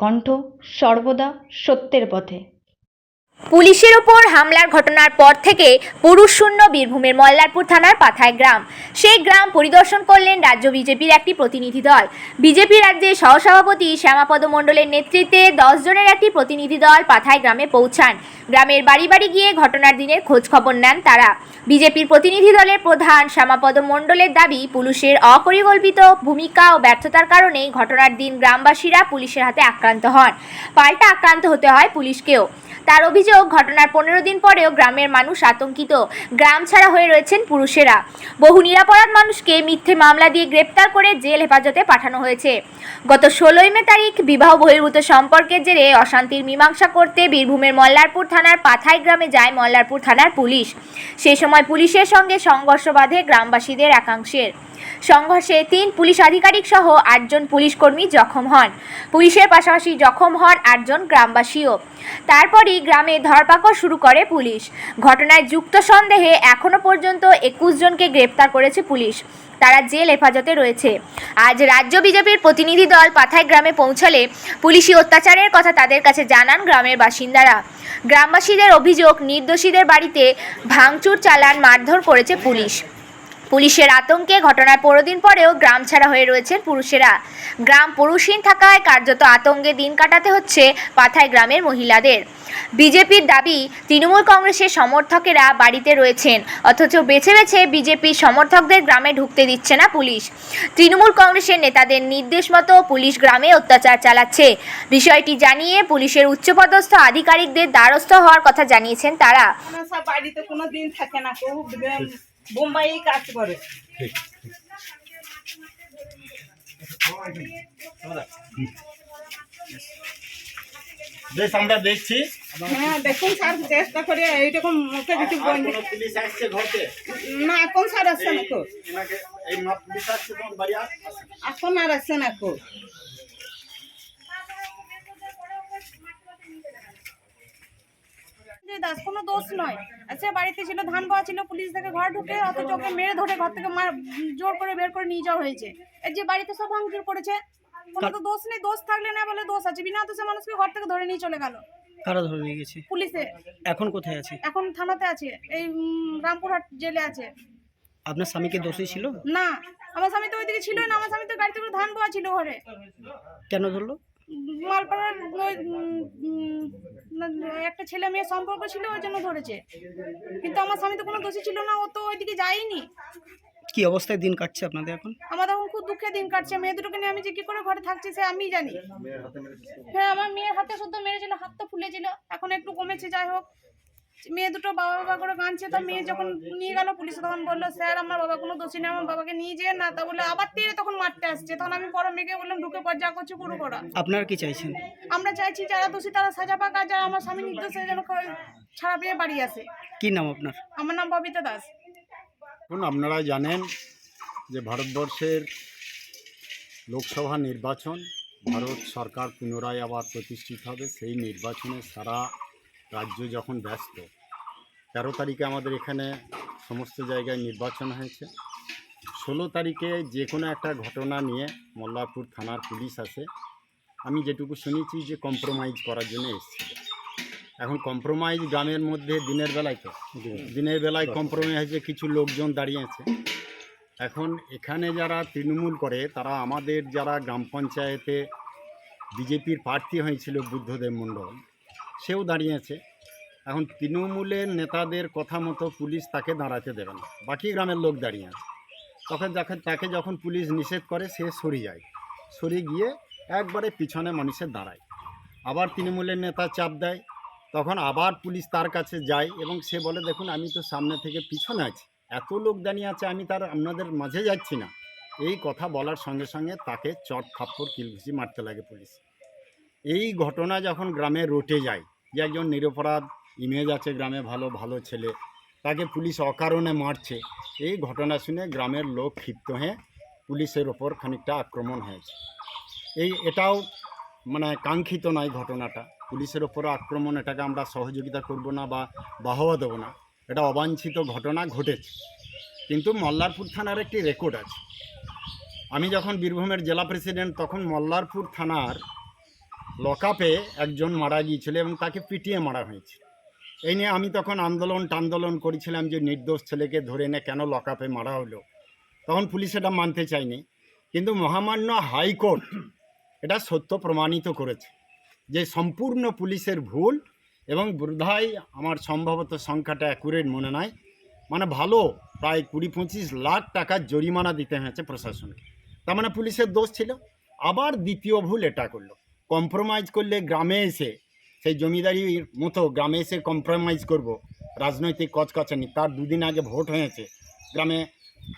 কণ্ঠ সর্বদা সত্যের পথে। পুলিশের ওপর হামলার ঘটনার পর থেকে পুরুষশূন্য বীরভূমের মল্লারপুর থানার পাথায় গ্রাম। সেই গ্রাম পরিদর্শন করলেন রাজ্য বিজেপির একটি প্রতিনিধি দল। বিজেপি রাজ্যের সহসভাপতি শ্যামাপদ মণ্ডলের নেতৃত্বে 10 জনের একটি প্রতিনিধি দল পাথায় গ্রামে পৌঁছান। গ্রামের বাড়ি বাড়ি গিয়ে ঘটনার দিনের খোঁজ খবর নেন তারা। বিজেপির প্রতিনিধি দলের প্রধান শ্যামাপদ মণ্ডলের দাবি, পুলিশের অপরিকল্পিত ভূমিকা ও ব্যর্থতার কারণেই ঘটনার দিন গ্রামবাসীরা পুলিশের হাতে আক্রান্ত হন। পাল্টা আক্রান্ত হতে হয় পুলিশকেও। তার অভিযোগ, ঘটনার 15 দিন পরেও গ্রামের মানুষ আতঙ্কিত। গ্রাম ছাড়া হয়ে রয়েছেন পুরুষেরা। বহু নিরাপরাধ মানুষকে মিথ্যে মামলা দিয়ে গ্রেপ্তার করে জেল হেফাজতে পাঠানো হয়েছে। গত 16 মে তারিখ বিবাহ বহির্ভূত সম্পর্কের জেরে অশান্তির মীমাংসা করতে বীরভূমের মল্লারপুর থানার পাথাই গ্রামে যায় মল্লারপুর থানার পুলিশ। সেই সময় পুলিশের সঙ্গে সংঘর্ষ বাধে গ্রামবাসীদের একাংশের। সংঘর্ষে 3 পুলিশ আধিকারিক সহ 8 জন পুলিশ কর্মী জখম হন। পুলিশের পাশাপাশি জখম হন 8 জন গ্রামবাসীও। তারপরই গ্রামে ধরপাকড় শুরু করে পুলিশ। ঘটনায় যুক্ত সন্দেহে এখনো পর্যন্ত 21 জনকে গ্রেপ্তার করেছে পুলিশ। তারা জেল হেফাজতে রয়েছে। আজ রাজ্য বিজেপির প্রতিনিধি দল পাথাই গ্রামে পৌঁছালে পুলিশি অত্যাচারের কথা তাদের কাছে জানান গ্রামের বাসিন্দারা। গ্রামবাসীদের অভিযোগ, নির্দোষীদের বাড়িতে ভাঙচুর চালান, মারধর করেছে পুলিশ। পুলিশের আতঙ্কে ঘটনার 15 দিন পরেও গ্রাম ছাড়া হয়ে রয়েছেন পুরুষেরা। গ্রাম পুরুষহীন থাকায় কার্যত আতঙ্কে দিন কাটাতে হচ্ছে পাথাই গ্রামের মহিলাদের। বিজেপির দাবি, তৃণমূল কংগ্রেসের সমর্থকেরা বাড়িতে রয়েছেন, অথচ বেছে বেছে বিজেপির সমর্থকদের গ্রামে ঢুকতে দিচ্ছে না পুলিশ। তৃণমূল কংগ্রেসের নেতাদের নির্দেশ মতো পুলিশ গ্রামে অত্যাচার চালাচ্ছে। বিষয়টি জানিয়ে পুলিশের উচ্চপদস্থ আধিকারিকদের দ্বারস্থ হওয়ার কথা জানিয়েছেন তারা। বাড়িতে কোনো দিন থাকে না, বোম্বাই কাজ করে। বেশ, আমরা দেখছি। হ্যাঁ, দেখুন স্যার, চেষ্টা করে এইরকম মুখে কিছু বন্ধ। পুলিশ আসছে ঘরতে না, এখন স্যার আসছে না তো। এই মা পুলিশ আসছে তোমার বাড়ি এখন আর আসছে না তো। দাস কোনো দোষ নয়, আচ্ছা বাড়িতে ছিল, ধান পাওয়া ছিল, পুলিশ থেকে ঘর ঢুকে অথচ ওকে মেরে ধরে ঘর থেকে জোর করে বের করে নিয়ে যাওয়া হয়েছে। এই যে বাড়িতে সব ভাঙচুর করেছে, কোনো তো দোষ নেই। দোষ থাকলে না বলে দোষ আছে, বিনা দোষে মানুষকে ঘর থেকে ধরে নিয়ে চলে গেল। কারা ধরে নিয়ে গেছে? পুলিশে। এখন কোথায় আছে? এখন থানাতে আছে, এই রামপুরহাট জেলে আছে। আপনার স্বামীকে দোষী ছিল না, আমার স্বামী তো ওইদিকে ছিল না। আমার স্বামী তো গাড়িতে করে ধান পাওয়া ছিল ঘরে। কেন ধরলো? মালপাড়ার একটা ছেলে মেয়ে সম্পর্ক ছিল, ওই জন্য ধরেছে। কিন্তু আমার স্বামী তো কোনো দোষী ছিল না, ও তো ওইদিকে যায়নি। কি অবস্থায় দিন কাটছে আপনাদের এখন? আমার এখন খুব দুঃখে দিন কাটছে। মেয়ে দুটোকে নিয়ে আমি যে কি করে ঘরে থাকছি সে আমি জানি। হ্যাঁ, আমার মেয়ের হাতে শুদ্ধ মেরেছিল, হাত তো ফুলেছিল, এখন একটু কমেছে। যাই হোক, মেয়ে দুটো বাবা বাবা করে কাঁদছে। তো মেয়ে যখন নিয়ে গেল পুলিশে, তখন বললো, স্যার আমার বাবা কোনো দোষী নেই, আমার বাবাকে নিয়ে যেয়ে না। তা বলে আবার তীরে তখন মারতে আসছে। তখন আমি বড় মেয়েকে বললাম, ঢুকে পর, যা করছো করো করা। আপনারা কি চাইছেন? আমরা চাইছি যারা দোষী তারা সাজা পাক, আর যারা আমার স্বামী নির্দোষে যেন ছাড়া পেয়ে বাড়ি আসে। কি নাম আপনার? আমার নাম ববিতা দাস। এখন আপনারা জানেন যে ভারতবর্ষের লোকসভা নির্বাচন, ভারত সরকার পুনরায় আবার প্রতিষ্ঠিত হবে। সেই নির্বাচনে সারা রাজ্য যখন ব্যস্ত, 13 তারিখে আমাদের এখানে সমস্ত জায়গায় নির্বাচন হয়েছে। 16 তারিখে যে কোনো একটা ঘটনা নিয়ে মল্লারপুর থানার পুলিশ আসে। আমি যেটুকু শুনেছি যে কম্প্রোমাইজ করার জন্য এসেছিল। এখন কম্প্রোমাইজ গ্রামের মধ্যে দিনের বেলায় কম্প্রোমাইজ হয়েছে, কিছু লোকজন দাঁড়িয়েছে। এখন এখানে যারা তৃণমূল করে তারা আমাদের যারা গ্রাম পঞ্চায়েতে বিজেপির প্রার্থী হয়েছিল বুদ্ধদেব মণ্ডল, সেও দাঁড়িয়েছে। এখন তৃণমূলের নেতাদের কথা মতো পুলিশ তাকে দাঁড়াতে দেবে না, বাকি গ্রামের লোক দাঁড়িয়ে আছে। তখন তাকে যখন পুলিশ নিষেধ করে, সে সরে যায়। সরে গিয়ে একবারে পিছনে মানুষের দাঁড়ায়। আবার তৃণমূলের নেতা চাপ দেয়, তখন আবার পুলিশ তার কাছে যায় এবং সে বলে, দেখুন আমি তো সামনে থেকে পিছনে আছি, এত লোক দাঁড়িয়ে আছে, আমি তার আপনাদের মাঝে যাচ্ছি না। এই কথা বলার সঙ্গে সঙ্গে তাকে চট থাপ্পড় কিলঘুষি মারতে লাগে পুলিশ। এই ঘটনা যখন গ্রামে রটে যায়, যে একজন নিরপরাধ ইমেজ আছে গ্রামে, ভালো ভালো ছেলে, তাকে পুলিশ অকারণে মারছে, এই ঘটনা শুনে গ্রামের লোক ক্ষিপ্ত হয়ে পুলিশের ওপর খানিকটা আক্রমণ হয়েছে। এটাও মানে কাঙ্ক্ষিত নয় ঘটনাটা। পুলিশের ওপর আক্রমণ, এটাকে আমরা সহযোগিতা করব না বা বাহবা দেবো না, এটা অবাঞ্ছিত ঘটনা ঘটেছে। কিন্তু মল্লারপুর থানার একটি রেকর্ড আছে। আমি যখন বীরভূমের জেলা প্রেসিডেন্ট, তখন মল্লারপুর থানার লকআপে একজন মারা গিয়েছিল এবং তাকে পিটিয়ে মারা হয়েছিল। এই নিয়ে আমি তখন আন্দোলন করেছিলাম যে নির্দোষ ছেলেকে ধরে এনে কেন লকআপে মারা হলো। তখন পুলিশ এটা মানতে চায়নি, কিন্তু মহামান্য হাইকোর্ট এটা সত্য প্রমাণিত করেছে যে সম্পূর্ণ পুলিশের ভুল, এবং বোধহয় আমার সম্ভবত সংখ্যাটা অ্যাকুরেট মনে নাই, মানে ভালো প্রায় 20-25 লাখ টাকার জরিমানা দিতে হয়েছে প্রশাসনকে। তার মানে পুলিশের দোষ ছিল। আবার দ্বিতীয় ভুল এটা করলো, কম্প্রোমাইজ করলে গ্রামে এসে সেই জমিদারির মতো গ্রামে এসে কম্প্রোমাইজ করব, রাজনৈতিক কচকচানি। তার দুদিন আগে ভোট হয়েছে, গ্রামে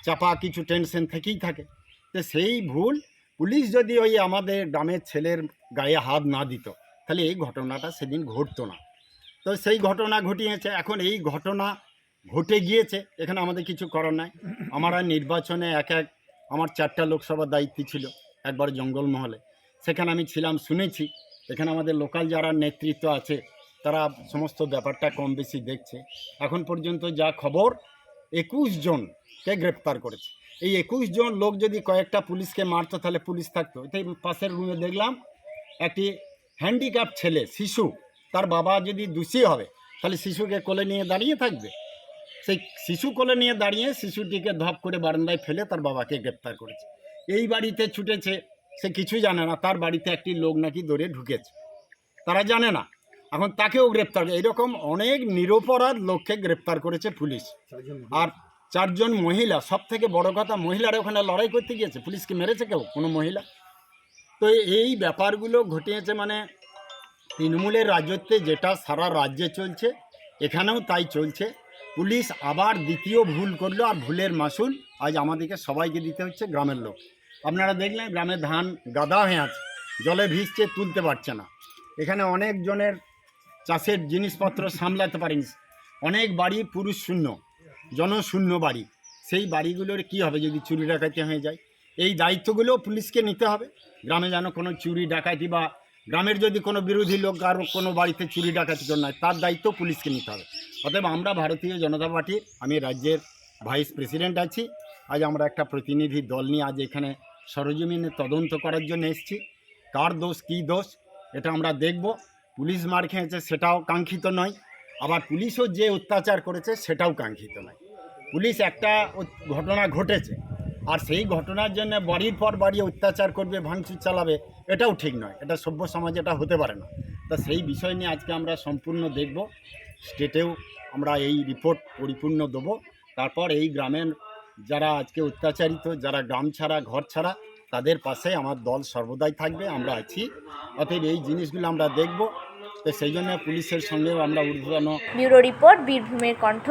চাপা কিছু টেনশন থেকেই থাকে। তো সেই ভুল, পুলিশ যদি ওই আমাদের গ্রামের ছেলের গায়ে হাত না দিত তাহলে এই ঘটনাটা সেদিন ঘটতো না। তো সেই ঘটনা ঘটিয়েছে। এখন এই ঘটনা ঘটে গিয়েছে, এখানে আমাদের কিছু করার নাই। আমরা নির্বাচনে আমার 4টা লোকসভার দায়িত্ব ছিল, একবার জঙ্গলমহলে, সেখানে আমি ছিলাম, শুনেছি। এখানে আমাদের লোকাল যারা নেতৃত্ব আছে তারা সমস্ত ব্যাপারটা কম বেশি দেখছে। এখন পর্যন্ত যা খবর 21 জনকে গ্রেপ্তার করেছে। এই 21 জন লোক যদি কয়েকটা পুলিশকে মারতো তাহলে পুলিশ থাকতো। এটাই পাশের রুমে দেখলাম একটি হ্যান্ডিক্যাপ ছেলে, শিশু, তার বাবা যদি দোষী হবে তাহলে শিশুকে কোলে নিয়ে দাঁড়িয়ে থাকবে? সেই শিশু কোলে নিয়ে দাঁড়িয়ে শিশুটিকে ধপ করে বারান্দায় ফেলে তার বাবাকে গ্রেপ্তার করেছে। এই বাড়িতে ছুটেছে, সে কিছুই জানে না, তার বাড়িতে একটি লোক নাকি দৌড়ে ঢুকেছে, তারা জানে না, এখন তাকেও গ্রেপ্তার। এরকম অনেক নিরপরাধ লোককে গ্রেপ্তার করেছে পুলিশ। আর 4 জন মহিলা, সব থেকে বড় কথা, মহিলারা ওখানে লড়াই করতে গিয়েছে, পুলিশকে মেরেছে কেউ? কোনো মহিলা? তো এই ব্যাপারগুলো ঘটিয়েছে, মানে তৃণমূলের রাজত্বে যেটা সারা রাজ্যে চলছে এখানেও তাই চলছে। পুলিশ আবার দ্বিতীয় ভুল করলো, আর ভুলের মাসুল আজ আমাদেরকে সবাইকে দিতে হচ্ছে, গ্রামের লোক। আপনারা দেখলেন গ্রামে ধান গাদা হয়ে আছে, জলে ভিজছে, তুলতে পারছে না। এখানে অনেক জনের চাষের জিনিসপত্র সামলাতে পারেনি, অনেক বাড়ি পুরুষ শূন্য, জনশূন্য বাড়ি। সেই বাড়িগুলোর কি হবে যদি চুরি ডাকাতি হয়ে যায়? এই দায়িত্বগুলো পুলিশকে নিতে হবে। গ্রামে যেন কোনো চুরি ডাকাতি বা গ্রামের যদি কোনো বিরোধী লোক আর কোনো বাড়িতে চুরি ডাকাতি করে নয়, তার দায়িত্ব পুলিশকে নিতে হবে। অতএব আমরা ভারতীয় জনতা পার্টির, আমি রাজ্যের ভাইস প্রেসিডেন্ট আছি। আজ আমরা একটা প্রতিনিধি দল নিয়ে আজ এখানে সরজমিনে তদন্ত করার জন্য এসেছি। কার দোষ কী দোষ এটা আমরা দেখব। পুলিশ মার খেয়েছে সেটাও কাঙ্ক্ষিত নয়, আবার পুলিশও যে অত্যাচার করেছে সেটাও কাঙ্ক্ষিত নয়। পুলিশ একটা ঘটনা ঘটেছে আর সেই ঘটনার জন্য বাড়ির পর বাড়ি অত্যাচার করবে, ভাঙচুর চালাবে, এটাও ঠিক নয়। এটা সভ্য সমাজে এটা হতে পারে না। তা সেই বিষয় নিয়ে আজকে আমরা সম্পূর্ণ দেখব, স্টেটেও আমরা এই রিপোর্ট পরিপূর্ণ দেবো। তারপর এই গ্রামের যারা আজকে অত্যাচারিত, যারা গ্রাম ছাড়া ঘর ছাড়া, তাদের পাশে আমার দল সর্বদাই থাকবে, আমরা আছি। অতএব এই জিনিসগুলো আমরা দেখব। তো সেই জন্য পুলিশের সঙ্গেও আমরা ঊর্ধ্বতন। ব্যুরো রিপোর্ট, বীরভূমের কণ্ঠ।